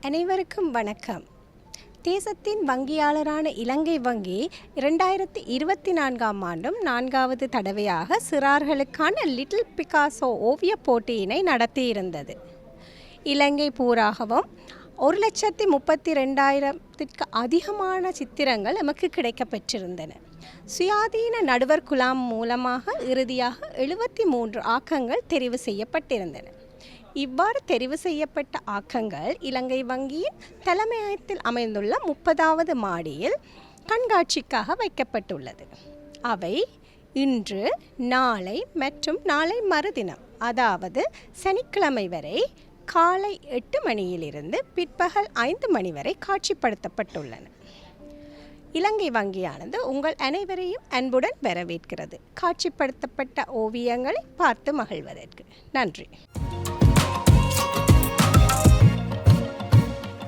அனைவருக்கும் வணக்கம். தேசத்தின் வங்கியாளரான இலங்கை வங்கி 2024ஆம் ஆண்டும் 4வது தடவையாக சிறார்களுக்கான லிட்டில் பிகாசோ ஓவியப் போட்டியினை நடத்தியிருந்தது. இலங்கை பூராகவும் 1,32,000த்திற்கு அதிகமான சித்திரங்கள் நமக்கு கிடைக்கப்பெற்றிருந்தன. சுயாதீன நடுவர் குழாம் மூலமாக இறுதியாக 73 ஆக்கங்கள் தெரிவு செய்யப்பட்டிருந்தன. இவ்வாறு தெரிவு செய்யப்பட்ட ஆக்கங்கள் இலங்கை வங்கியின் தலைமையகத்தில் அமைந்துள்ள 30வது மாடியில் கண்காட்சிக்காக வைக்கப்பட்டுள்ளது. அவை இன்று, நாளை மற்றும் நாளை மறுதினம், அதாவது சனிக்கிழமை வரை காலை 8 மணியிலிருந்து பிற்பகல் 5 மணி வரை காட்சிப்படுத்தப்பட்டுள்ளன. இலங்கை வங்கியானது உங்கள் அனைவரையும் அன்புடன் வரவேற்கிறது. காட்சிப்படுத்தப்பட்ட ஓவியங்களை பார்த்து மகிழ்வதற்கு நன்றி.